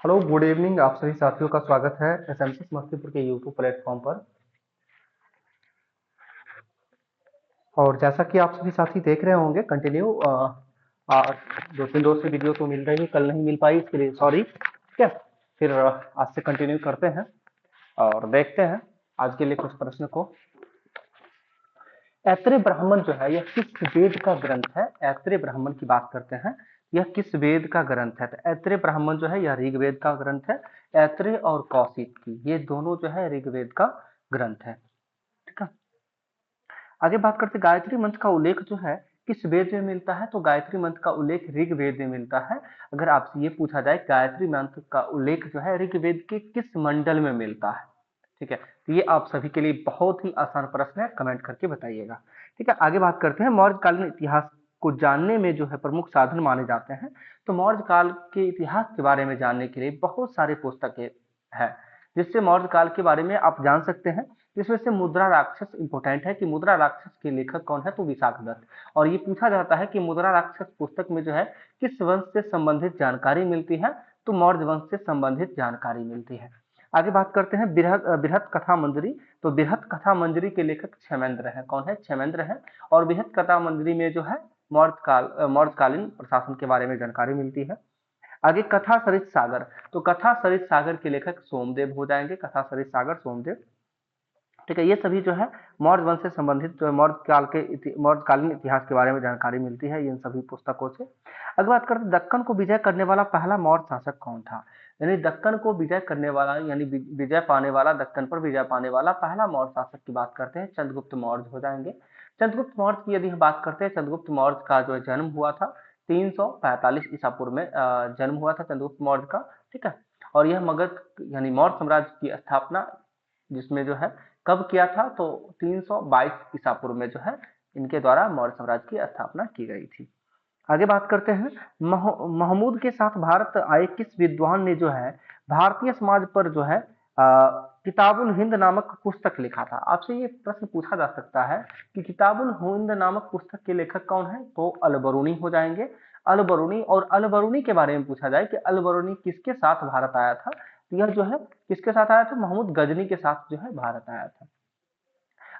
Hello good evening. आप सभी साथियों का स्वागत है एसएमसी समस्तीपुर के यूट्यूब प्लेटफॉर्म पर। और जैसा कि आप सभी साथी देख रहे होंगे कंटिन्यू दो तीन रोज से वीडियो तो मिल रही है, कल नहीं मिल पाई, इसके लिए सॉरी। ठीक है, फिर आज से कंटिन्यू करते हैं और देखते हैं आज के लिए कुछ प्रश्न को। ऐत्रेय ब्राह्मण जो है यह किस वेद का ग्रंथ है? ऐत्रेय ब्राह्मण की बात करते हैं, यह किस वेद का ग्रंथ है? तो ऐत्रेय ब्राह्मण जो है यह ऋग्वेद का ग्रंथ है। ऐत्रेय और कौशिक ये दोनों जो है ऋग्वेद का ग्रंथ है। ठीक है, आगे बात करते गायत्री मंत्र का उल्लेख जो है किस वेद में मिलता है? तो गायत्री मंत्र का उल्लेख ऋग्वेद में मिलता है। अगर आपसे ये पूछा जाए गायत्री मंत्र का उल्लेख जो है ऋग्वेद के किस मंडल में मिलता है? ठीक है, तो ये आप सभी के लिए बहुत ही आसान प्रश्न है, कमेंट करके बताइएगा। ठीक है, आगे बात करते हैं मौर्यकालीन इतिहास को जानने में जो है प्रमुख साधन माने जाते हैं। तो मौर्य काल के इतिहास के बारे में जानने के लिए बहुत सारे पुस्तकें हैं जिससे मौर्य काल के बारे में आप जान सकते हैं। जिसमें से मुद्रा राक्षस इंपॉर्टेंट है कि मुद्रा राक्षस के लेखक कौन है? तो विशाख दत्त। और ये पूछा जाता है कि मुद्रा राक्षस पुस्तक में जो है किस वंश से संबंधित जानकारी मिलती है? तो मौर्य वंश से संबंधित जानकारी मिलती है। आगे बात करते हैं बृहत कथा मंजरी। तो बृहत कथा मंजरी के लेखक क्षेमेंद्र है। कौन है? क्षेमेंद्र है। और बृहत कथा मंजरी में जो है मौर्यकालीन प्रशासन के बारे में जानकारी मिलती है। आगे कथा सरित सागर। तो कथा सरित सागर के लेखक सोमदेव हो जाएंगे। कथा सरित सागर सोमदेव। ठीक है, ये सभी जो है मौर्य वंश से संबंधित जो मौर्यकालीन इतिहास के बारे में जानकारी मिलती है इन सभी पुस्तकों से। अगर बात करते हैं दक्कन को विजय करने वाला पहला मौर्य शासक कौन था? यानी दक्कन को विजय करने वाला यानी विजय पाने वाला, दक्कन पर विजय पाने वाला पहला मौर्य शासक की बात करते हैं, चंद्रगुप्त मौर्य हो जाएंगे। चंद्रगुप्त मौर्य की यदि हम बात करते हैं, चंद्रगुप्त मौर्य का जो जन्म हुआ था 345 ईसा पूर्व में जन्म हुआ था चंद्रगुप्त मौर्य का। ठीक है, और यह मगध यानी मौर्य साम्राज्य की स्थापना जिसमें जो है कब किया था? तो 322 ईसा पूर्व में जो है इनके द्वारा मौर्य साम्राज्य की स्थापना की गई थी। आगे बात करते हैं महमूद के साथ भारत आए किस विद्वान ने जो है भारतीय समाज पर जो है किताबुल हिंद नामक पुस्तक लिखा था? आपसे ये प्रश्न पूछा जा सकता है कि किताबुल हिंद नामक पुस्तक के लेखक कौन है? तो अलबरूनी हो जाएंगे। अलबरूनी। और अलबरूनी के बारे में पूछा जाए कि अलबरूनी किसके साथ भारत आया था? तो यह जो है किसके साथ आया था? महमूद गजनी के साथ जो है भारत आया था।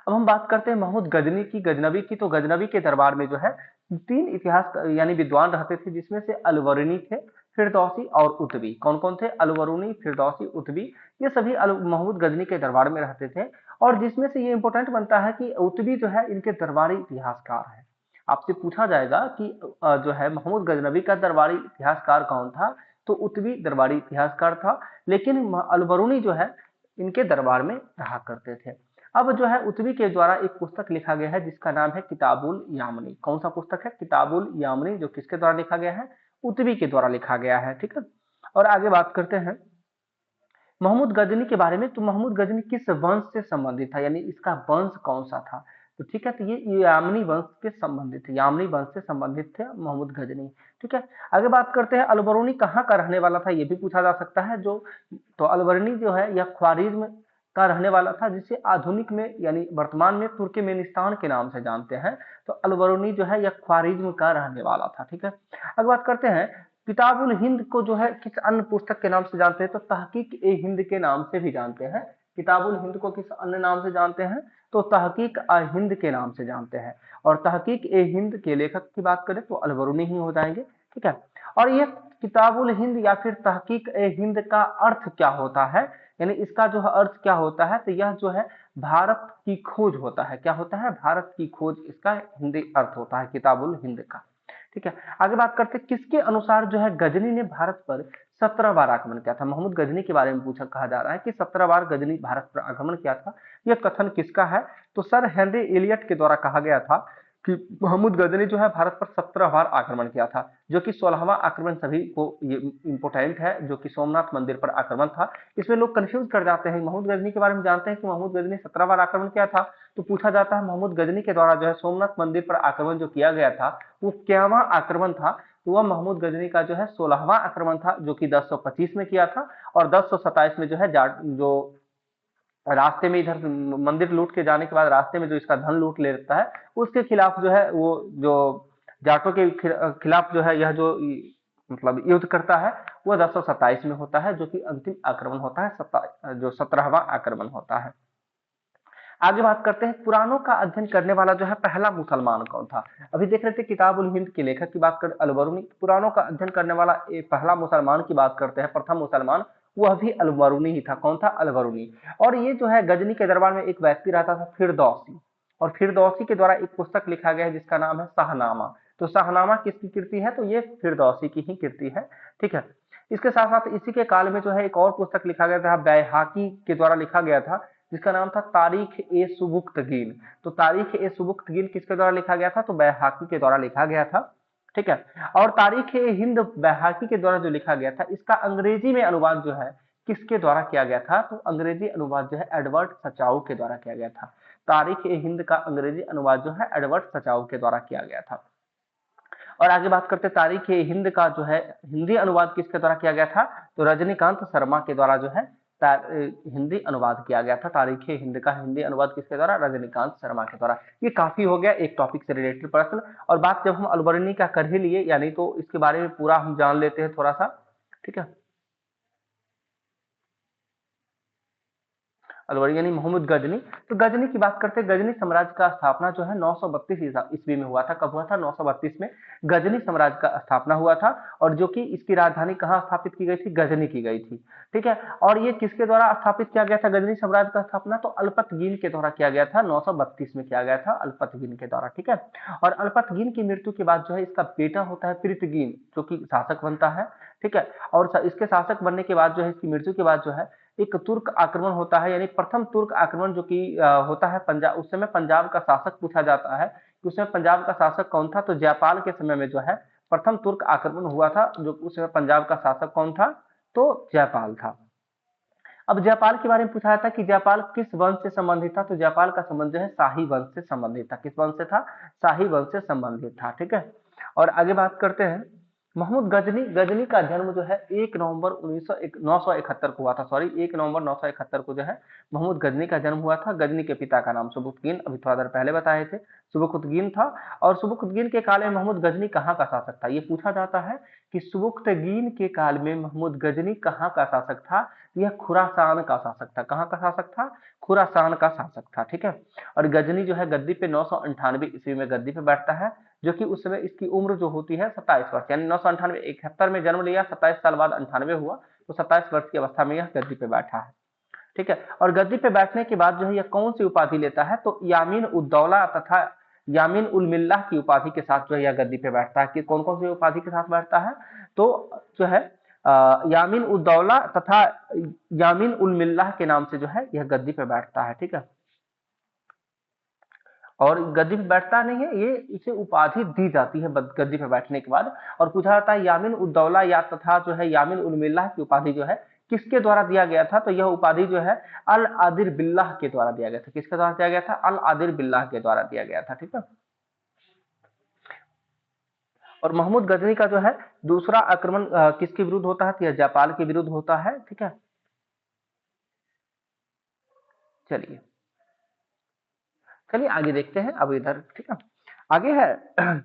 अब हम बात करते हैं महमूद गजनी की, गजनवी की। तो गजनवी के दरबार में जो है तीन इतिहास यानी विद्वान रहते थे जिसमें से अलवरनी थे, फिरदौसी और उतबी। कौन कौन थे? अलवरुनी, फिरदौसी, उतबी। ये सभी महमूद गजनी के दरबार में रहते थे। और जिसमें से ये इंपॉर्टेंट बनता है कि उतबी जो है इनके दरबारी इतिहासकार है। आपसे पूछा जाएगा कि जो है महमूद गजनवी का दरबारी इतिहासकार कौन था? तो उतबी दरबारी इतिहासकार था। लेकिन अलबरूनी जो है इनके दरबार में रहा करते थे। अब जो है उतबी के द्वारा एक पुस्तक लिखा गया है जिसका नाम है किताबुल यामनी। कौन सा पुस्तक है? किताबुल यामनी, जो किसके द्वारा लिखा गया है? उतबी के द्वारा लिखा गया है। ठीक है, और आगे बात करते हैं महमूद गजनी के बारे में। तो महमूद गजनी किस वंश से संबंधित था, यानी इसका वंश कौन सा था? तो ठीक है, तो ये यामनी वंश के संबंधित थे, यामनी वंश से संबंधित थे महमूद गजनी। ठीक है, आगे बात करते हैं अलबरूनी कहाँ का रहने वाला था, ये भी पूछा जा सकता है। जो तो अलबरूनी जो है यह ख्वारिज्म का रहने वाला था, जिसे आधुनिक में यानी वर्तमान में तुर्कमेनिस्तान के नाम से जानते हैं। तो अलबरूनी जो है यह ख्वारिज्म का रहने वाला था। ठीक है, आगे बात करते हैं किताबुल हिंद को जो है किस अन्य पुस्तक के नाम से जानते हैं? तो तहकीक ए हिंद के नाम से भी जानते हैं। किताबुल हिंद को किस अन्य नाम से जानते हैं? तो तहकीक ए हिंद के नाम से जानते हैं। और तहकीक ए हिंद के लेखक की बात करें तो अलबरूनी ही हो जाएंगे। ठीक है, और यह किताबुल हिंद या फिर तहकीक ए हिंद का अर्थ क्या होता है, यानी इसका जो है अर्थ क्या होता है? तो यह जो है भारत की खोज होता है। क्या होता है? भारत की खोज, इसका हिंदी अर्थ होता है किताबुल हिंद का। ठीक है, आगे बात करते हैं किसके अनुसार जो है गजनी ने भारत पर 17 बार आक्रमण किया था? महमूद गजनी के बारे में पूछा कहा जा रहा है कि 17 बार गजनी भारत पर आक्रमण किया था। यह कथन किसका है? तो सर हेनरी एलियट के द्वारा कहा गया था कि महमूद गजनी जो है भारत पर 17 बार आक्रमण किया था, जो कि 16वां आक्रमण सभी को ये इंपोर्टेंट है, जो कि सोमनाथ मंदिर पर आक्रमण था। इसमें लोग कंफ्यूज कर जाते हैं। महमूद गजनी के बारे में जानते हैं कि महमूद गजनी 17 बार आक्रमण किया था। तो पूछा जाता है महमूद गजनी के द्वारा जो है सोमनाथ मंदिर पर आक्रमण जो किया गया था वो क्यावां आक्रमण था? तो वह महमूद गजनी का जो है 16वां आक्रमण था, जो कि 1025 में किया था। और 1027 में जो है जो रास्ते में इधर मंदिर लूट के जाने के बाद रास्ते में जो इसका धन लूट ले लेता है, उसके खिलाफ जो है वो जो जाटों के खिलाफ जो है यह जो मतलब युद्ध करता है, वो 1027 में होता है, जो कि अंतिम आक्रमण होता है, जो 17वां आक्रमण होता है। आगे बात करते हैं, पुराणों का अध्ययन करने वाला जो है पहला मुसलमान कौन था। अभी देख रहे थे किताब उल हिंद के लेखक की बात कर अलबरूनी, पुराणों का अध्ययन करने वाला पहला मुसलमान की बात करते हैं, प्रथम मुसलमान, वह भी अलबरूनी ही था। कौन था? अलबरूनी। और ये जो है गजनी के दरबार में एक व्यक्ति रहता था फिरदौसी, और फिरदौसी के द्वारा एक पुस्तक लिखा गया है जिसका नाम है शाहनामा। तो शाहनामा किसकी कृति है? तो ये फिरदौसी की ही कृति है। ठीक है। इसके साथ साथ इसी के काल में जो है एक और पुस्तक लिखा गया था, बैहाकी के द्वारा लिखा गया था, जिसका नाम था तारीख ए सुबुक्तगीन। तो तारीख ए सुबुक्तगीन किसके द्वारा लिखा गया था? तो बैहाकी के द्वारा लिखा गया था। ठीक है। और तारीख ए हिंद बैहाकी के द्वारा जो लिखा गया था, इसका अंग्रेजी में अनुवाद जो है किसके द्वारा किया गया था? तो अंग्रेजी अनुवाद जो है एडवर्ड सचाऊ के द्वारा किया गया था। तारीख ए हिंद का अंग्रेजी अनुवाद जो है एडवर्ड सचाऊ के द्वारा किया गया था। और आगे बात करते हैं, तारीख ए हिंद का जो है हिंदी अनुवाद किसके द्वारा किया गया था? तो रजनीकांत शर्मा के द्वारा जो है हिंदी अनुवाद किया गया था। तारीख ए हिंद का हिंदी अनुवाद किसके द्वारा? रजनीकांत शर्मा के द्वारा। ये काफी हो गया एक टॉपिक से रिलेटेड प्रश्न। और बात जब हम अलबरनी का कर ही लिए, यानी तो इसके बारे में पूरा हम जान लेते हैं थोड़ा सा। ठीक है। अलवरी यानी मोहम्मद गजनी। तो गजनी की बात करते हैं, गजनी साम्राज्य का स्थापना जो है 932 ईस्वी में हुआ था। कब हुआ था? 932 में गजनी साम्राज्य का स्थापना हुआ था, और जो कि इसकी राजधानी कहाँ स्थापित की गई थी? गजनी की गई थी। ठीक है। और ये किसके द्वारा स्थापित किया गया था गजनी साम्राज्य का स्थापना? तो अल्पतगीन के द्वारा किया गया था, 932 में किया गया था अल्पतगीन के द्वारा। ठीक है। और अल्पतगीन की मृत्यु के बाद जो है इसका बेटा होता है प्रीतगीन, जो कि शासक बनता है। ठीक है। और इसके शासक बनने के बाद जो है, इसकी मृत्यु के बाद जो है एक तुर्क आक्रमण होता है, यानी प्रथम तुर्क आक्रमण जो कि होता है पंजाब। उस समय पंजाब का शासक पूछा जाता है कि उस समय पंजाब का शासक कौन था? तो जयपाल के समय में जो है प्रथम तुर्क आक्रमण हुआ था। जो उस समय पंजाब का शासक कौन था? तो जयपाल था। अब जयपाल के बारे में पूछा जाता है कि जयपाल किस वंश से संबंधित था? तो जयपाल का संबंध जो है शाही वंश से संबंधित था। किस वंश से था? शाही वंश से संबंधित था। ठीक है। और आगे बात करते हैं, मोहम्मद गजनी, गजनी का जन्म जो है 1 नवंबर 971 को हुआ था। सॉरी, 1 नवंबर 971 को जो है मोहम्मद गजनी का जन्म हुआ था। गजनी के पिता का नाम सुबुक्तगीन, अभी थोड़ा देर पहले बताए थे, सुबुक्तगीन था। और सुबुक्तगीन के काल में मोहम्मद गजनी कहाँ का शासक था? ये पूछा जाता है कि सुबुक्तगीन के काल में मोहम्मद गजनी कहाँ का शासक था? यह खुरासान का शासक था। कहाँ का शासक था? खुरासान का शासक था। ठीक है। और गजनी जो है गद्दी पे 998 ईस्वी में गद्दी पे बैठता है, जो कि उस समय इसकी उम्र जो होती है 27 वर्ष, यानी 998, 71 में जन्म लिया, 27 साल बाद 98 हुआ, तो 27 वर्ष की अवस्था में यह गद्दी पे बैठा है। ठीक है। और गद्दी पे बैठने के बाद जो है यह कौन सी उपाधि लेता है? तो यामीन उद्दौला तथा यामीन उल मिल्लाह की उपाधि के साथ जो है यह गद्दी पे बैठता है। कि कौन कौन सी उपाधि के साथ बैठता है? तो जो है यामीन उद्दौला तथा यामीन उल मिल्लाह के नाम से जो है यह गद्दी पे बैठता है। ठीक है। और गद्दी पे बैठता नहीं है, ये इसे उपाधि दी जाती है गद्दी पे बैठने के बाद। और पूछा जाता है यामीन उद्दौला या तथा जो है यामीन उल मिल्लाह की उपाधि जो है किसके द्वारा दिया गया था? तो यह उपाधि जो है अल आदिर बिल्लाह के द्वारा दिया गया था। किसके द्वारा दिया गया था? अल आदिर बिल्लाह के द्वारा दिया गया था। ठीक है। और महमूद गजनी का जो है दूसरा आक्रमण किसके विरुद्ध होता है? तो यह जापाल के विरुद्ध होता है। ठीक है। चलिए चलिए आगे देखते हैं अब इधर। ठीक है। आगे है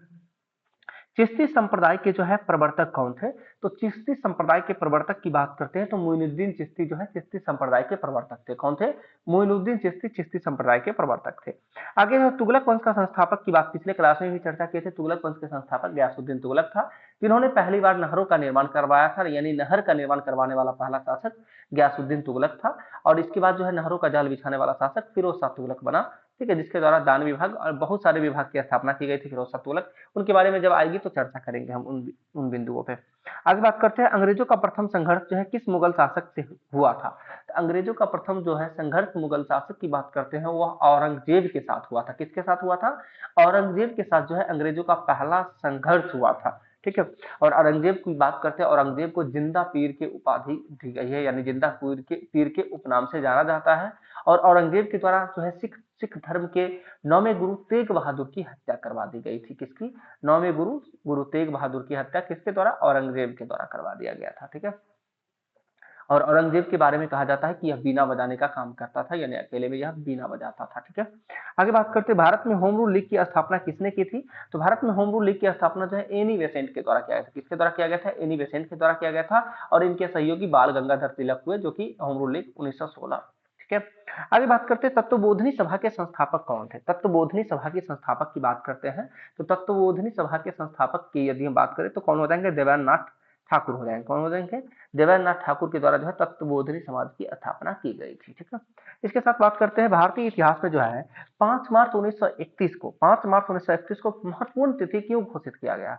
चिश्ती संप्रदाय के जो है प्रवर्तक कौन थे? तो चिश्ती संप्रदाय के प्रवर्तक की बात करते हैं तो मोइनुद्दीन चिश्ती जो है चिश्ती संप्रदाय के प्रवर्तक थे। कौन थे? मोइनुद्दीन चिश्ती चिश्ती संप्रदाय के प्रवर्तक थे। आगे है तुगलक वंश का संस्थापक की बात पिछले क्लास में भी चर्चा की थी। तुगलक वंश के संस्थापक गयासुद्दीन तुगलक था, जिन्होंने पहली बार नहरों का निर्माण करवाया था, यानी नहर का निर्माण करवाने वाला पहला शासक गयासुद्दीन तुगलक था। और इसके बाद जो है नहरों का जाल बिछाने वाला शासक फिरोज शाह तुगलक बना। ठीक है। जिसके द्वारा दान विभाग और बहुत सारे विभाग की स्थापना की गई थी फिरोज शाह तुगलक। उनके बारे में जब आएगी तो चर्चा करेंगे हम उन बिंदुओं पे। आगे बात करते हैं, अंग्रेजों का प्रथम संघर्ष जो है किस मुगल शासक से हुआ था? तो अंग्रेजों का प्रथम जो है संघर्ष मुगल शासक की बात करते हैं, वह औरंगजेब के साथ हुआ था। किसके साथ हुआ था? औरंगजेब के साथ जो है अंग्रेजों का पहला संघर्ष हुआ था। ठीक है। और औरंगजेब की बात करते हैं, औरंगजेब को जिंदा पीर की उपाधि दी गई है, यानी जिंदा पीर के उपनाम से जाना जाता है। और औरंगजेब के द्वारा जो है सिख सिख धर्म के 9वें गुरु तेग बहादुर की हत्या करवा दी गई थी। किसकी? 9वें गुरु गुरु तेग बहादुर की हत्या किसके द्वारा? औरंगजेब के द्वारा करवा दिया गया था। ठीक है। और औरंगजेब के बारे में कहा जाता है कि यह बीना बजाने का काम करता था, यानी अकेले में यह बीना बजाता था। ठीक है, आगे बात करते हैं भारत में होम रूल लीग की स्थापना किसने की थी। तो भारत में होम रूल लीग की स्थापना जो है एनी बेसेंट के द्वारा किया गया था। किसके द्वारा किया गया था? एनी बेसेंट के द्वारा किया गया था, और इनके सहयोगी बाल गंगाधर तिलक हुए, जो कि होम रूल लीग 1916। ठीक है, आगे बात करते हैं तत्वबोधिनी सभा के संस्थापक कौन थे। तत्वबोधिनी सभा के संस्थापक की बात करते हैं, तो तत्वबोधिनी सभा के संस्थापक की यदि हम बात करें तो कौन हो जाएंगे? देवेंद्रनाथ ठाकुर हो जाएंगे। कौन हो जाएंगे? देवेंद्रनाथ ठाकुर के द्वारा जो है तत्वबोधिनी समाज की स्थापना की गई थी। ठीक है, इसके साथ बात करते हैं भारतीय इतिहास में जो है 5 मार्च 1931 को 5 मार्च 1931 को महत्वपूर्ण तिथि क्यों घोषित किया गया?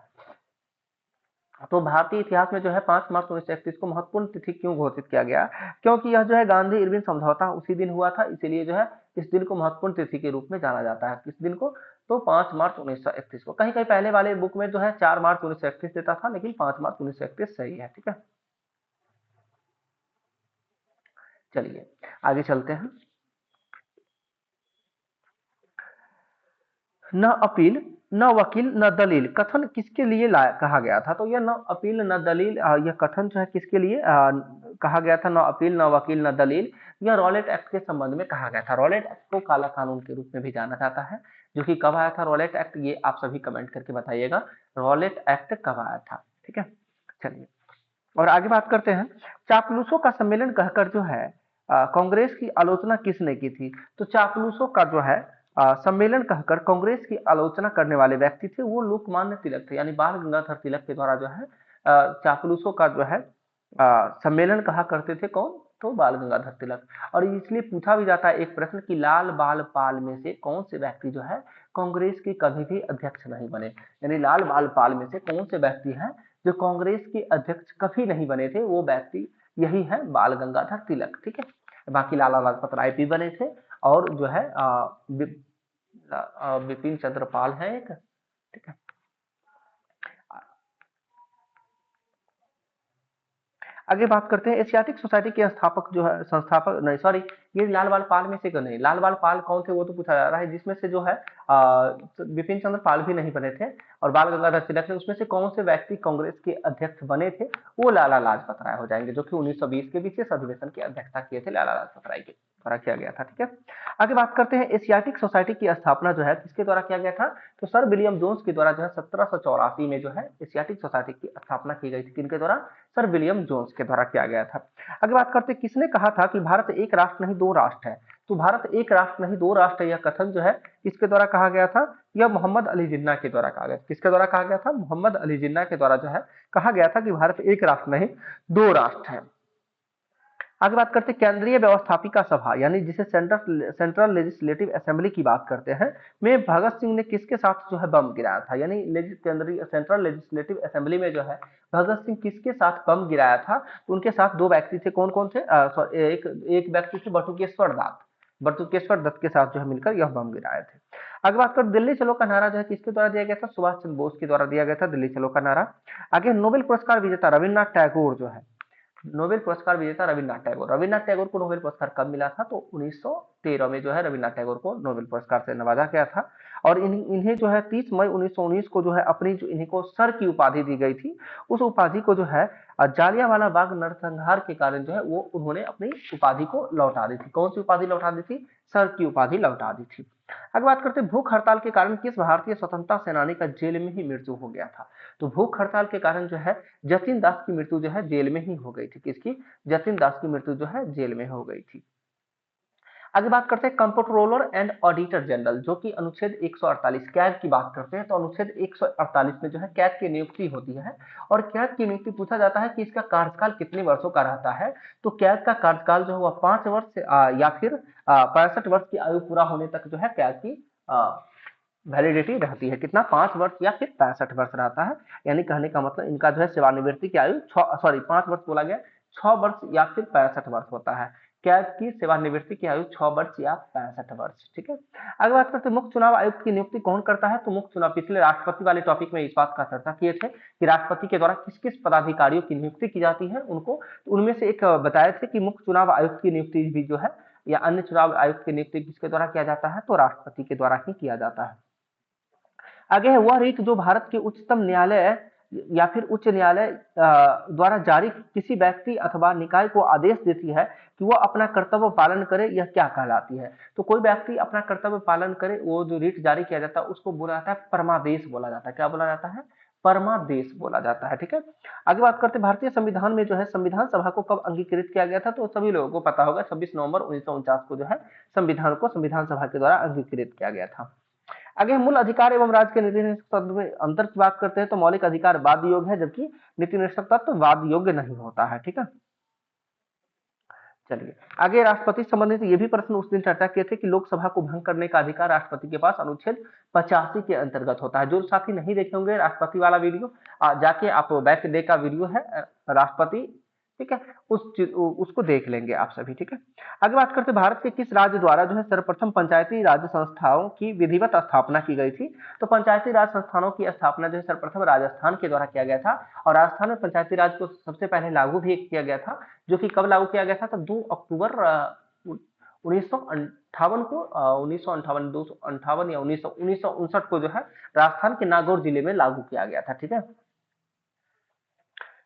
तो भारतीय इतिहास में जो है 5 मार्च 1931 को महत्वपूर्ण तिथि क्यों घोषित किया गया? क्योंकि यह जो है गांधी इरविन समझौता उसी दिन हुआ था, इसीलिए जो है इस दिन को महत्वपूर्ण तिथि के रूप में जाना जाता है। किस दिन को? तो 5 मार्च 1931 को। कहीं कहीं पहले वाले बुक में जो है 4 मार्च 1931 देता था, लेकिन 5 मार्च 1931 सही है। ठीक है, चलिए आगे चलते हैं। न अपील न वकील न दलील कथन किसके लिए कहा गया था? तो यह न अपील न दलील यह कथन जो है किसके लिए कहा गया था? न अपील न वकील न दलील, यह रॉलेट एक्ट के संबंध में कहा गया था। रॉलेट एक्ट को काला कानून के रूप में भी जाना जाता है, जो कि कब आया था रॉलेट एक्ट, ये आप सभी कमेंट करके बताइएगा, रॉलेट एक्ट कब आया था। ठीक है, चलिए और आगे बात करते हैं। चापलूसों का सम्मेलन कहकर जो है कांग्रेस की आलोचना किसने की थी? तो चापलूसों का जो है सम्मेलन कहकर कांग्रेस की आलोचना करने वाले व्यक्ति थे, वो लोकमान्य तिलक थे, यानी बाल गंगाधर तिलक के द्वारा जो है चापलूसों का जो है सम्मेलन कहा करते थे। कौन? तो बाल गंगाधर तिलक। और इसलिए पूछा भी जाता है एक प्रश्न कि लाल बाल पाल में से कौन से व्यक्ति जो है कांग्रेस के कभी भी अध्यक्ष नहीं बने, यानी लाल बाल पाल में से कौन से व्यक्ति हैं जो कांग्रेस के अध्यक्ष कभी नहीं बने थे? वो व्यक्ति यही है बाल गंगाधर तिलक। ठीक है, बाकी लाला लाजपत राय भी बने थे, और जो है बिपिन चंद्र पाल है एक। ठीक है, आगे बात करते हैं एशियाटिक सोसाइटी के स्थापक जो है संस्थापक नहीं सॉरी, ये लाल बाल पाल में से क्यों नहीं? लाल बाल पाल कौन थे वो तो पूछा जा रहा है, जिसमें से जो है बिपिन चंद्र पाल भी नहीं बने थे और बाल गंगाधर तिलक थे, उसमें से कौन से व्यक्ति कांग्रेस के अध्यक्ष बने थे? वो लाला लाजपत राय हो जाएंगे, जो कि 1920 के विशेष अधिवेशन की अध्यक्षता किए थे लाला लाजपत राय के द्वारा किया गया था। ठीक है, आगे बात करते हैं एशियाटिक सोसाइटी की स्थापना जो है किसके द्वारा किया गया था? तो सर विलियम जोन्स के द्वारा जो है 1784 में जो है एशियाटिक सोसाइटी की स्थापना की गई थी। किनके द्वारा? सर विलियम जोन्स के द्वारा किया गया था। आगे बात करते हैं किसने कहा था कि भारत एक राष्ट्र नहीं दो राष्ट्र है? तो भारत एक राष्ट्र नहीं दो राष्ट्र है, यह कथन जो है किसके द्वारा कहा गया था? यह मोहम्मद अली जिन्ना के द्वारा कहा गया। किसके द्वारा कहा गया था? मोहम्मद अली जिन्ना के द्वारा जो है कहा गया था कि भारत एक राष्ट्र नहीं दो राष्ट्र है। आगे बात करते हैं केंद्रीय व्यवस्थापिका सभा, यानी जिसे सेंट्रल लेजिस्लेटिव असेंबली की बात करते हैं, में भगत सिंह ने किसके साथ जो है बम गिराया था? यानी केंद्रीय सेंट्रल लेजिस्लेटिव असेंबली में जो है भगत सिंह किसके साथ बम गिराया था? तो उनके साथ दो व्यक्ति थे। कौन कौन थे? एक व्यक्ति थे बटुकेश्वर दत्त के साथ जो है मिलकर यह बम गिराए थे। आगे बात कर दिल्ली चलो का नारा जो है किसके द्वारा दिया गया था? सुभाष चंद्र बोस के द्वारा दिया गया था दिल्ली चलो का नारा। आगे नोबेल पुरस्कार विजेता रविन्द्रनाथ टैगोर जो है नोबेल पुरस्कार विजेता रविन्द्रनाथ टैगोर को नोबेल पुरस्कार कब मिला था? तो 1913 में जो है रविन्द्रनाथ टैगोर को नोबेल पुरस्कार से नवाजा गया था। और इन्हें जो है 30 मई 1919 को जो है अपनी जो इन्हीं को सर की उपाधि दी गई थी, उस उपाधि को जो है जालियांवाला बाग नरसंहार के कारण जो है वो उन्होंने अपनी उपाधि को लौटा दी थी। कौन सी उपाधि लौटा दी थी? सर की उपाधि लौटा दी थी। अगर बात करते हैं भूख हड़ताल के कारण किस भारतीय स्वतंत्रता सेनानी का जेल में ही मृत्यु हो गया था? तो भूख हड़ताल के कारण जो है जतिन दास की मृत्यु जो है जेल में ही हो गई थी। किसकी? जतिन दास की मृत्यु जो है जेल में हो गई थी। आगे बात करते हैं कंप्ट्रोलर एंड ऑडिटर जनरल, जो कि अनुच्छेद 148 कैग की बात करते हैं। तो अनुच्छेद 148 में जो है कैग की नियुक्ति होती है, और कैग की नियुक्ति पूछा जाता है कि इसका कार्यकाल कितने वर्षों का रहता है? तो कैग का कार्यकाल जो है वह 5 वर्ष या फिर 65 वर्ष की आयु पूरा होने तक जो है कैग की वैलिडिटी रहती है। कितना? 5 वर्ष या फिर 65 वर्ष रहता है। यानी कहने का मतलब इनका जो है सेवानिवृत्ति की आयु 5 वर्ष बोला गया, 6 वर्ष या फिर 65 वर्ष होता है। कैग की सेवानिवृत्ति की आयु 6 वर्ष या 65 वर्ष। ठीक है, आगे बात करते हैं मुख्य चुनाव आयुक्त की नियुक्ति कौन करता है? तो मुख्य चुनाव पिछले राष्ट्रपति वाले टॉपिक में इस बात का चर्चा किए थे कि राष्ट्रपति के द्वारा किस किस पदाधिकारियों की नियुक्ति की जाती है उनको, उनमें से एक बताए थे कि मुख्य चुनाव आयुक्त की नियुक्ति भी जो है या अन्य चुनाव आयुक्त की नियुक्ति किसके द्वारा किया जाता है? तो राष्ट्रपति के द्वारा ही किया जाता है। आगे है वह रीट जो भारत के उच्चतम न्यायालय या फिर उच्च न्यायालय द्वारा जारी किसी व्यक्ति अथवा निकाय को आदेश देती है कि वो अपना कर्तव्य पालन करे, यह क्या कहलाती है? तो कोई व्यक्ति अपना कर्तव्य पालन करे, वो जो रीट जारी किया जाता है उसको बोला जाता है परमादेश बोला जाता है। क्या बोला जाता है? परमादेश बोला जाता है। ठीक है, आगे बात करते हैं भारतीय संविधान में जो है संविधान सभा को कब अंगीकृत किया गया था? तो सभी लोगों को पता होगा, 26 नवंबर 1949 को जो है संविधान को संविधान सभा के द्वारा अंगीकृत किया गया था। आगे हम मूल अधिकार एवं राज्य के नीति निषेध तत्व में अंतर की बात करते हैं तो मौलिक अधिकार वाद योग्य है, जबकि नीति निषेध तत्व वाद योग्य नहीं होता है। ठीक है, चलिए आगे राष्ट्रपति संबंधित ये भी प्रश्न उस दिन चर्चा किए थे कि लोकसभा को भंग करने का अधिकार राष्ट्रपति के पास अनुच्छेद 85 के अंतर्गत होता है। जो साथी नहीं देखे होंगे राष्ट्रपति वाला वीडियो, जाके आप बैक डे का वीडियो है राष्ट्रपति, ठीक है, उसको देख लेंगे आप सभी। ठीक है, आगे बात करते हैं भारत के किस राज्य द्वारा जो है सर्वप्रथम पंचायती राज संस्थाओं की विधिवत स्थापना की गई थी? तो पंचायती राज संस्थानों की स्थापना जो है सर्वप्रथम राजस्थान के द्वारा किया गया था, और राजस्थान में पंचायती राज को सबसे पहले लागू भी किया गया था, जो कि कब लागू किया गया था? तो 2 अक्टूबर 1958 को 1958 या 1959 को जो है राजस्थान के नागौर जिले में लागू किया गया था। ठीक है,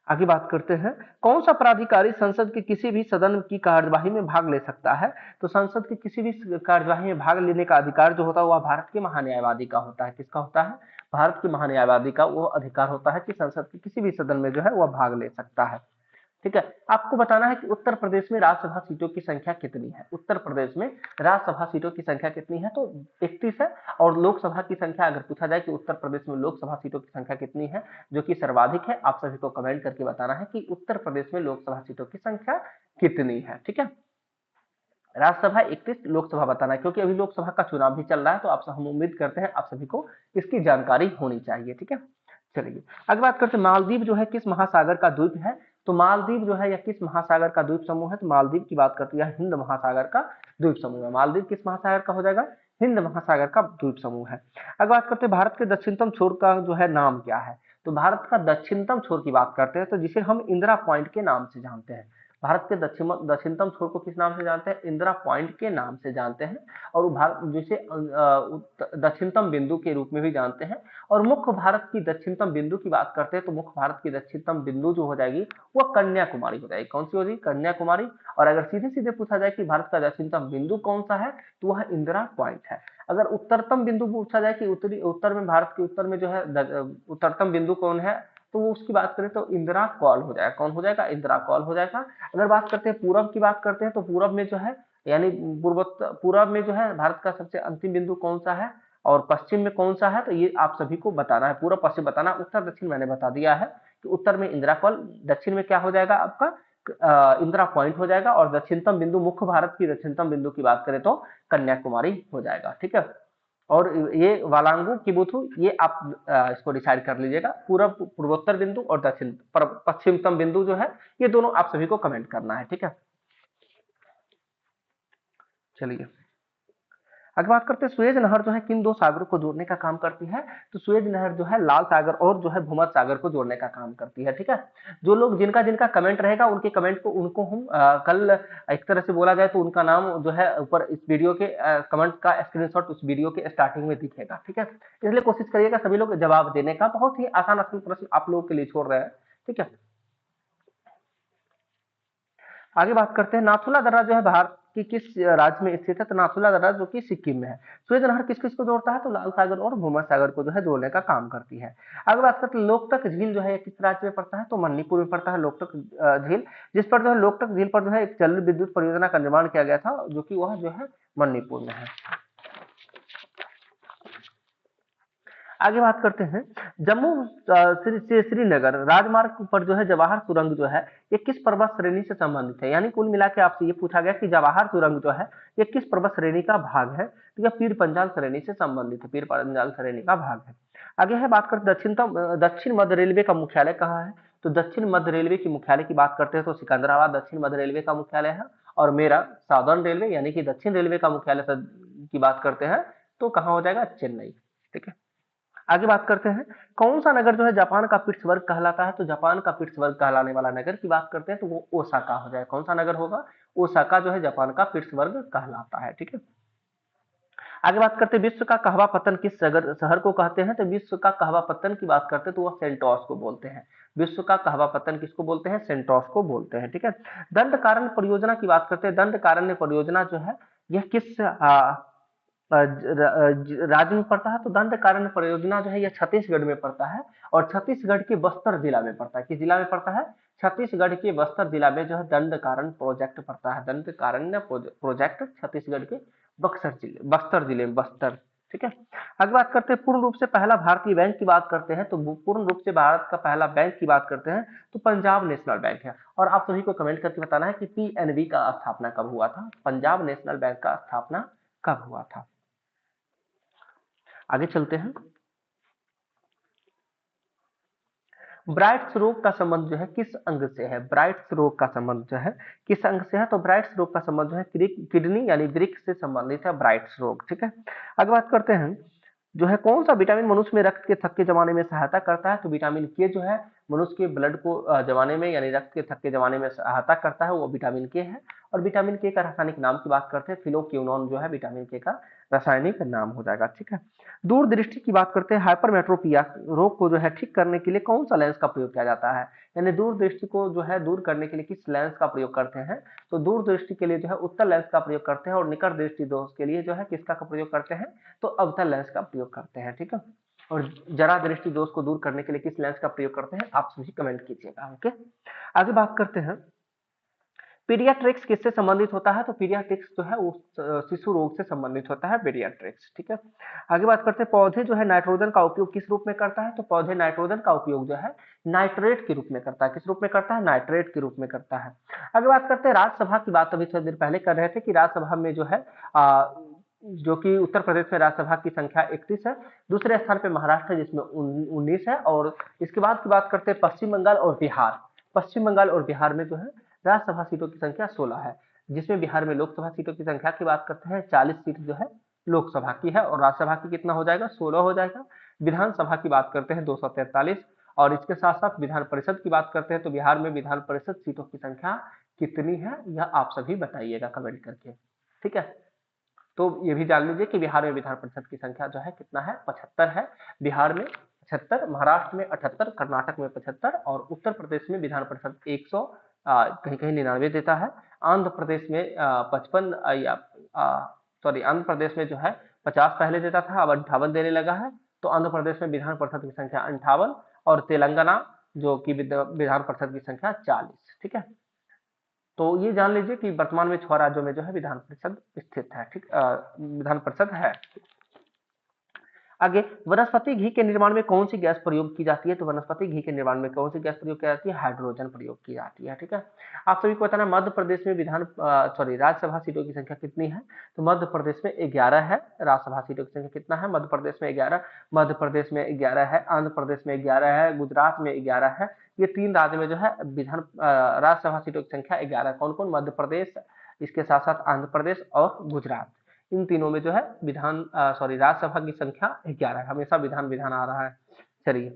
आगे बात करते हैं कौन सा प्राधिकारी संसद के किसी भी सदन की कार्यवाही में भाग ले सकता है? तो संसद की किसी भी कार्यवाही में भाग लेने का अधिकार जो होता है वह भारत के महान्यायवादी का होता है। किसका होता है? भारत के महान्यायवादी का वो अधिकार होता है कि संसद के किसी भी सदन में जो है वह भाग ले सकता है। ठीक है, आपको बताना है कि उत्तर प्रदेश में राज्यसभा सीटों की संख्या कितनी है? उत्तर प्रदेश में राज्यसभा सीटों की संख्या कितनी है? तो 31 है। और लोकसभा की संख्या अगर पूछा जाए कि उत्तर प्रदेश में लोकसभा सीटों की संख्या कितनी है जो कि सर्वाधिक है, आप सभी को कमेंट करके बताना है कि उत्तर प्रदेश में लोकसभा सीटों की संख्या कितनी है। ठीक है, राज्यसभा 31, लोकसभा बताना है, क्योंकि अभी लोकसभा का चुनाव भी चल रहा है, तो आप हम उम्मीद करते हैं आप सभी को इसकी जानकारी होनी चाहिए। ठीक है, चलिए आगे बात करते हैं मालदीव जो है किस महासागर का द्वीप है? तो मालदीव जो है यह किस महासागर का द्वीप समूह है? तो मालदीव की बात करते हैं हिंद महासागर का द्वीप समूह है। मालदीव किस महासागर का हो जाएगा? हिंद महासागर का द्वीप समूह है। आगे बात करते हैं भारत के दक्षिणतम छोर का जो है नाम क्या है? तो भारत का दक्षिणतम छोर की बात करते हैं तो जिसे हम इंदिरा पॉइंट के नाम से जानते हैं। भारत के दक्षिणतम छोर को किस नाम से जानते हैं? इंदिरा पॉइंट के नाम से जानते हैं, और भारत जिसे दक्षिणतम बिंदु के रूप में भी जानते हैं। और मुख्य भारत की दक्षिणतम बिंदु की बात करते हैं तो मुख्य भारत की दक्षिणतम बिंदु जो हो जाएगी वह कन्याकुमारी हो जाएगी। कौन सी हो जाएगी? कन्याकुमारी। और अगर सीधे सीधे पूछा जाए कि भारत का दक्षिणतम बिंदु कौन सा है तो वह इंदिरा पॉइंट है। अगर उत्तरतम बिंदु पूछा जाए कि उत्तर में भारत के उत्तर में जो है उत्तरतम बिंदु कौन है, तो वो उसकी बात करें तो इंदिरा कॉल हो जाएगा। कौन हो जाएगा? इंदिरा कॉल हो जाएगा। अगर बात करते हैं पूरब की बात करते हैं तो पूरब में जो है यानी पूरब में जो है भारत का सबसे अंतिम बिंदु कौन सा है, और पश्चिम में कौन सा है, तो ये आप सभी को बताना है। पूर्व पश्चिम बताना, उत्तर दक्षिण मैंने बता दिया है कि उत्तर में इंदिरा कॉल, दक्षिण में क्या हो जाएगा आपका इंदिरा पॉइंट हो जाएगा, और दक्षिणतम बिंदु मुख्य भारत की दक्षिणतम बिंदु की बात करें तो कन्याकुमारी हो जाएगा। ठीक है, और ये वालांगू किबुथु ये आप इसको डिसाइड कर लीजिएगा। पूर्वोत्तर बिंदु और दक्षिण पश्चिमतम बिंदु जो है ये दोनों आप सभी को कमेंट करना है। ठीक है, चलिए आगे बात करते हैं सुएज नहर जो है किन दो सागरों को जोड़ने का काम करती है? तो सुएज नहर जो है लाल सागर और जो है भूमध्य सागर को जोड़ने का काम करती है। ठीक है, जो लोग जिनका जिनका कमेंट रहेगा उनके कमेंट को उनको हम कल एक तरह से बोला जाए तो उनका नाम जो है ऊपर इस वीडियो के कमेंट का स्क्रीनशॉट उस वीडियो के स्टार्टिंग में दिखेगा। ठीक है, इसलिए कोशिश करिएगा सभी लोग जवाब देने का। बहुत ही आसान आसान प्रश्न आप लोगों के लिए छोड़ रहे हैं। ठीक है, आगे बात करते हैं नाथुला दर्रा जो है भारत की किस राज्य में स्थित है? तो नाथुला दर्रा जो कि सिक्किम में है। सुएज नहर किस किस को जोड़ता है? तो लाल सागर और भूमध्य सागर को जो है जोड़ने का काम करती है। आगे बात करते हैं लोकटक झील जो है किस राज्य में पड़ता है? तो मणिपुर में पड़ता है लोकटक झील, जिस पर जो है लोकटक झील पर जो है एक जल विद्युत परियोजना का निर्माण किया गया था जो कि वह जो है मणिपुर में है। आगे बात करते हैं जम्मू से श्रीनगर राजमार्ग पर जो है जवाहर सुरंग जो है ये किस पर्वत श्रेणी से संबंधित है? यानी कुल मिला के आपसे ये पूछा गया कि जवाहर सुरंग जो है ये किस पर्वत श्रेणी का भाग है? तो यह पीर पंजाल श्रेणी से संबंधित है, पीर पंजाल श्रेणी का भाग है। आगे है बात करते दक्षिण मध्य रेलवे का मुख्यालय कहाँ है? तो दक्षिण मध्य रेलवे की मुख्यालय की बात करते हैं तो सिकंदराबाद दक्षिण मध्य रेलवे का मुख्यालय है। और मेरा साउदर्न रेलवे यानी कि दक्षिण रेलवे का मुख्यालय की बात करते हैं तो कहाँ हो जाएगा? चेन्नई। ठीक है, आगे बात करते हैं कौन सा नगर जो है जापान का पिट्सबर्ग कहलाता है? तो जापान का पिट्सबर्ग कहलाने वाला नगर की बात करते हैं तो वो ओसाका हो जाए। कौन सा नगर होगा? ओसाका जो है जापान का पिट्सबर्ग कहलाता है। ठीक है, आगे बात करते हैं विश्व का कहवा पतन किस शहर को कहते हैं, तो विश्व का कहवा पतन की बात करते हैं तो वह सेंटोस को बोलते हैं। विश्व का कहवा पतन किसको बोलते हैं, सेंटोस को बोलते हैं, ठीक है। दंड कारण्य परियोजना की बात करते हैं, दंड कारण्य परियोजना जो है यह किस राज्य में पड़ता है, तो दंड कारण्य परियोजना जो है यह छत्तीसगढ़ में पड़ता है और छत्तीसगढ़ के बस्तर जिला में पड़ता है। किस जिला में पड़ता है, छत्तीसगढ़ के बस्तर जिला में जो है दंड कारण प्रोजेक्ट पड़ता है। दंड कारण्य प्रोजेक्ट छत्तीसगढ़ के बस्तर जिले में, बस्तर, ठीक है। अगर बात करते हैं पूर्ण रूप से पहला भारतीय बैंक की बात करते हैं, तो पूर्ण रूप से भारत का पहला बैंक की बात करते हैं तो पंजाब नेशनल बैंक है। और आप सभी को कमेंट करके बताना है कि पीएनबी का स्थापना कब हुआ था, पंजाब नेशनल बैंक का स्थापना कब हुआ था। आगे चलते हैं। ब्राइट्स रोग का संबंध जो है किस अंग से है, ब्राइट्स रोग का संबंध जो है किस अंग से है, तो ब्राइट्स रोग का संबंध जो है किडनी यानी वृक्क से संबंधित है ब्राइट्स रोग, ठीक है। आगे बात करते हैं जो है कौन सा विटामिन मनुष्य में रक्त के थक्के जमाने में सहायता करता है, तो विटामिन के जो है मनुष्य के ब्लड को जमाने में यानी रक्त के थक्के जमाने में सहायता करता है, वो विटामिन के है। और विटामिन के का रासायनिक नाम की बात करते हैं फिलोक्विनोन जो है विटामिन के का रासायनिक नाम हो जाएगा, ठीक है। दूरदृष्टि की बात करते हैं, हाइपरमेट्रोपिया रोग को जो है ठीक करने के लिए कौन सा लेंस का प्रयोग किया जाता है, यानी दूरदृष्टि को जो है दूर करने के लिए किस लेंस का प्रयोग करते हैं, तो दूरदृष्टि के लिए जो है उत्तल लेंस का प्रयोग करते हैं और निकट दृष्टि दोष के लिए जो है किसका प्रयोग करते हैं, तो अवतल लेंस का प्रयोग करते हैं, ठीक है। और जरा दृष्टि दोष को दूर करने के लिए किस लेंस का प्रयोग करते हैं, आप सभी कमेंट कीजिएगा, ओके। आगे बात करते हैं पीडियाट्रिक्स किससे संबंधित होता है, तो पीडियाट्रिक्स जो है वो शिशु रोग से संबंधित होता है पीडियाट्रिक्स, ठीक है। आगे बात करते हैं पौधे जो है नाइट्रोजन का उपयोग किस रूप में करता है, तो पौधे नाइट्रोजन का उपयोग जो है नाइट्रेट के रूप में करता है, किस रूप में करता है, नाइट्रेट के रूप में करता है। आगे बात करते हैं राज्यसभा की बात अभी थोड़ी देर पहले कर रहे थे कि राज्यसभा में जो है जो कि उत्तर प्रदेश में राज्यसभा की संख्या 31 है, दूसरे स्थान पे महाराष्ट्र जिसमें 19 है, और इसके बाद की बात करते हैं पश्चिम बंगाल और बिहार। पश्चिम बंगाल और बिहार में जो है राज्यसभा सीटों की संख्या 16 है, जिसमें बिहार में लोकसभा सीटों की संख्या की बात करते हैं 40 सीट जो है लोकसभा की है और राज्यसभा की कितना हो जाएगा, 16 हो जाएगा। विधानसभा की बात करते हैं 243 और इसके साथ साथ विधान परिषद की बात करते हैं तो बिहार में विधान परिषद सीटों की संख्या कितनी है यह आप सभी बताइएगा कमेंट करके, ठीक है। तो ये भी जान लीजिए कि बिहार में विधान परिषद की संख्या जो है कितना है, 75 है। बिहार में 75, महाराष्ट्र में 78, कर्नाटक में 75 और उत्तर प्रदेश में विधान परिषद 100 कहीं कहीं 99 देता है। आंध्र प्रदेश में 55 या सॉरी आंध्र प्रदेश में जो है 50 पहले देता था, अब 58 देने लगा है। तो आंध्र प्रदेश में विधान परिषद की संख्या 58 और तेलंगाना जो कि विधान परिषद की संख्या 40, ठीक है। तो ये जान लीजिए कि वर्तमान में 6 राज्यों में जो है विधान परिषद स्थित है, ठीक, विधान परिषद है। आगे वनस्पति घी के निर्माण में कौन सी गैस प्रयोग की जाती है, तो वनस्पति घी के निर्माण में कौन सी गैस प्रयोग की जाती है, हाइड्रोजन प्रयोग की जाती है, ठीक है। आप सभी को बताना मध्य प्रदेश में राज्यसभा सीटों की संख्या कितनी है, तो मध्य प्रदेश में 11 है। राज्यसभा सीटों की संख्या कितना है, मध्य प्रदेश में 11, मध्य प्रदेश में 11 है, आंध्र प्रदेश में 11 है, गुजरात में 11 है। ये 3 राज्य में जो है राज्यसभा सीटों की संख्या 11, कौन कौन, मध्य प्रदेश, इसके साथ साथ आंध्र प्रदेश और गुजरात, इन तीनों में जो है राज्यसभा की संख्या 11 है। हमेशा विधान विधान आ रहा है। चलिए,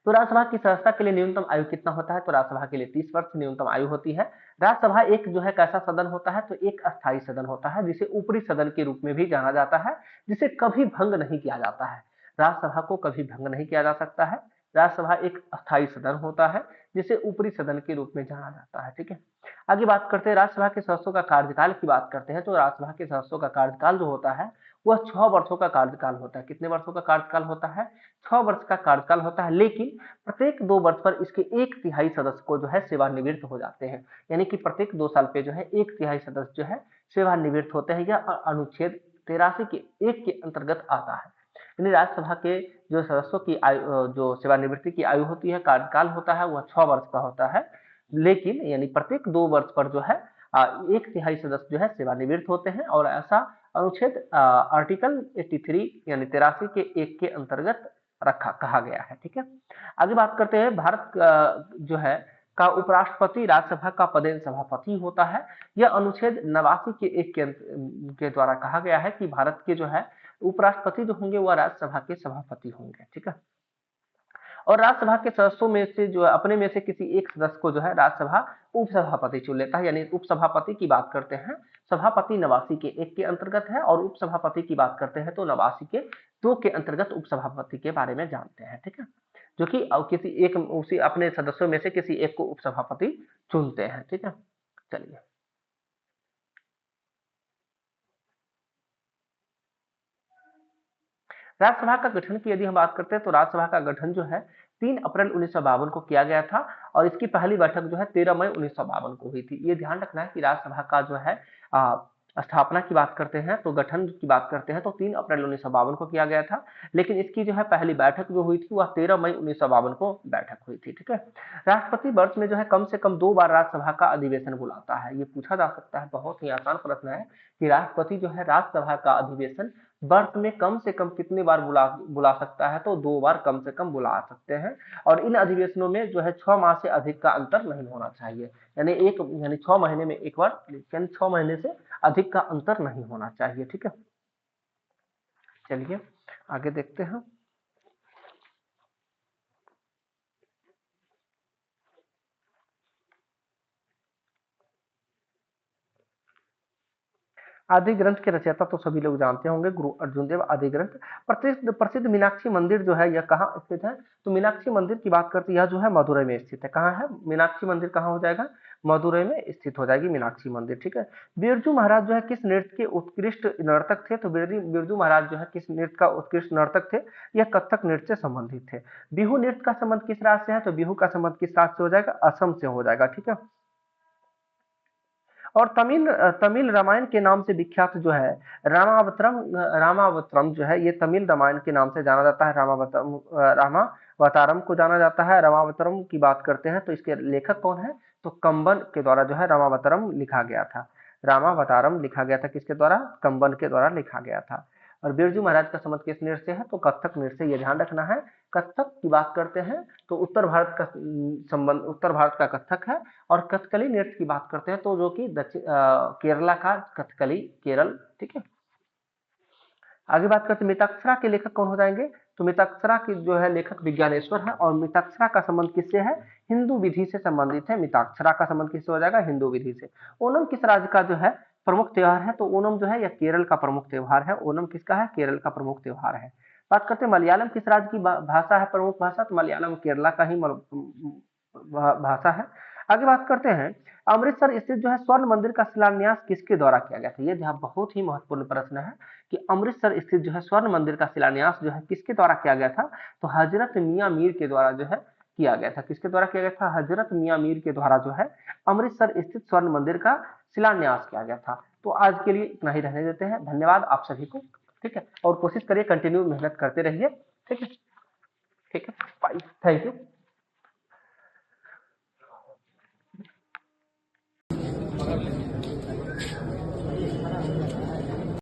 तो राज्यसभा की सदस्यता के लिए न्यूनतम आयु कितना होता है, तो राज्यसभा के लिए 30 वर्ष न्यूनतम आयु होती है। राज्यसभा एक जो है कैसा सदन होता है, तो एक अस्थायी सदन होता है जिसे ऊपरी सदन के रूप में भी जाना जाता है, जिसे कभी भंग नहीं किया जाता है। राज्यसभा को कभी भंग नहीं किया जा सकता है। राज्यसभा एक अस्थायी सदन होता है जिसे ऊपरी सदन के रूप में जाना जाता है, ठीक है। आगे बात करते हैं राज्यसभा के सदस्यों का कार्यकाल की बात करते हैं, तो राज्यसभा के सदस्यों का कार्यकाल जो होता है वह 6 वर्षों का कार्यकाल होता है। कितने वर्षों का कार्यकाल होता है, 6 वर्ष का कार्यकाल होता है, लेकिन प्रत्येक 2 वर्ष पर इसके 1/3 सदस्य को जो है सेवानिवृत्त हो जाते हैं, यानी कि प्रत्येक 2 साल पे जो है 1/3 सदस्य जो है सेवानिवृत्त होते हैं। यह अनुच्छेद 83 के 1 के अंतर्गत आता है। यानी राज्यसभा के जो सदस्यों की आयु जो सेवानिवृत्ति की आयु होती है, कार्यकाल होता है वह 6 वर्ष का होता है, लेकिन यानी प्रत्येक 2 वर्ष पर जो है 1/3 सदस्य जो है सेवानिवृत्त होते हैं और ऐसा अनुच्छेद आर्टिकल 83 यानी 83 के 1 के अंतर्गत कहा गया है, ठीक है। आगे बात करते हैं भारत जो है का उपराष्ट्रपति राज्यसभा का पदेन सभापति होता है। यह अनुच्छेद 89 के 1 के द्वारा कहा गया है कि भारत के जो है उपराष्ट्रपति जो होंगे वह राज्यसभा के सभापति होंगे, ठीक है। और राज्यसभा के सदस्यों में से जो है अपने में से किसी एक सदस्य को जो है राज्यसभा उपसभापति चुन लेता है, यानी उपसभापति की बात करते हैं, सभापति 89 के 1 के अंतर्गत है, और उपसभापति की बात करते हैं तो 89 के 2 के अंतर्गत उपसभापति के बारे में जानते हैं। ठीक है, जो कि किसी एक उसी अपने सदस्यों में से किसी एक को उपसभापति चुनते हैं। ठीक है, चलिए राज्यसभा का गठन की यदि हम बात करते हैं तो राज्यसभा का गठन जो है 3 अप्रैल 1952 को किया गया था, और इसकी पहली बैठक जो है 13 मई 1952 को हुई थी। ये ध्यान रखना है कि राज्यसभा का जो है स्थापना की बात करते हैं तो गठन की बात करते हैं तो 3 अप्रैल 1952 को किया गया था, लेकिन इसकी जो है पहली बैठक जो हुई थी वह 13 मई 1952 को बैठक हुई थी। ठीक है, राष्ट्रपति वर्ष में जो है कम से कम 2 बार राज्यसभा का अधिवेशन बुलाता है। ये पूछा जा सकता है, बहुत ही आसान प्रश्न है कि राष्ट्रपति जो है राज्यसभा का अधिवेशन वर्ष में कम से कम कितनी बार बुला सकता है, तो 2 बार कम से कम बुला सकते हैं। और इन अधिवेशनों में जो है 6 माह से अधिक का अंतर नहीं होना चाहिए, यानी 6 महीने में एक बार, यानी 6 महीने से अधिक का अंतर नहीं होना चाहिए। ठीक है, चलिए आगे देखते हैं। आदि ग्रंथ के रचयिता तो सभी लोग जानते होंगे, गुरु अर्जुन देव। आदि ग्रंथ प्रसिद्ध प्रसिद्ध मीनाक्षी मंदिर जो है यह कहाँ स्थित है, तो मीनाक्षी मंदिर की बात करते हैं, यह जो है मदुरई में स्थित है। कहाँ है मीनाक्षी मंदिर, कहाँ हो जाएगा, मदुरई में स्थित हो जाएगी मीनाक्षी मंदिर। ठीक है, बिरजू महाराज जो है किस नृत्य के उत्कृष्ट नर्तक थे, तो बिरजू महाराज जो है किस नृत्य का उत्कृष्ट नर्तक थे, यह कथक नृत्य से संबंधित थे। बिहू नृत्य का संबंध किस राज्य से है, तो बिहू का संबंध किस राज्य से हो जाएगा, असम से हो जाएगा। ठीक है, और तमिल तमिल रामायण के नाम से विख्यात जो है रामावतरम जो है, ये तमिल रामायण के नाम से जाना जाता है। रामावतारम को जाना जाता है। रामावतारम की बात करते हैं तो इसके लेखक कौन है, तो कंबन के द्वारा जो है रामावतारम लिखा गया था। रामावतारम लिखा गया था किसके द्वारा, कंबन के द्वारा लिखा गया था। और बिरजू महाराज का संबंध किस नृत्य से है, तो कथक नृत्य से, ये ध्यान रखना है। कथक की बात करते हैं तो उत्तर भारत का संबंध, उत्तर भारत का कथक है। और कथकली नृत्य की बात करते हैं तो जो कि केरला का कथकली, केरल। ठीक है, आगे बात करते हैं मिताक्षरा के लेखक कौन हो जाएंगे, तो मिताक्षरा की जो है लेखक विज्ञानेश्वर है। और मिताक्षरा का संबंध किससे है, हिंदू विधि से संबंधित है। मिताक्षरा का संबंध किससे हो जाएगा, हिंदू विधि से। ओणम किस राज्य का जो है प्रमुख त्योहार है, तो ओणम जो है यह केरल का प्रमुख त्योहार है। ओणम किसका है, केरल का प्रमुख त्योहार है। बात करते हैं मलयालम किस राज्य की भाषा है, प्रमुख भाषा, तो मलयालम केरला का ही भाषा है। आगे बात करते हैं अमृतसर स्थित जो है स्वर्ण मंदिर का शिलान्यास किसके द्वारा किया गया था। ये बहुत ही महत्वपूर्ण प्रश्न है कि अमृतसर स्थित जो है स्वर्ण मंदिर का शिलान्यास जो है किसके द्वारा किया गया था, तो हजरत मियां मीर के द्वारा जो है किया गया था। किसके द्वारा किया गया था, हजरत मियां मीर के द्वारा जो है अमृतसर स्थित स्वर्ण मंदिर का शिलान्यास किया गया था। तो आज के लिए इतना ही रहने देते हैं। धन्यवाद आप सभी को। ठीक है, और कोशिश करिए कंटिन्यू मेहनत करते रहिए। ठीक है, ठीक है, बाय, थैंक यू।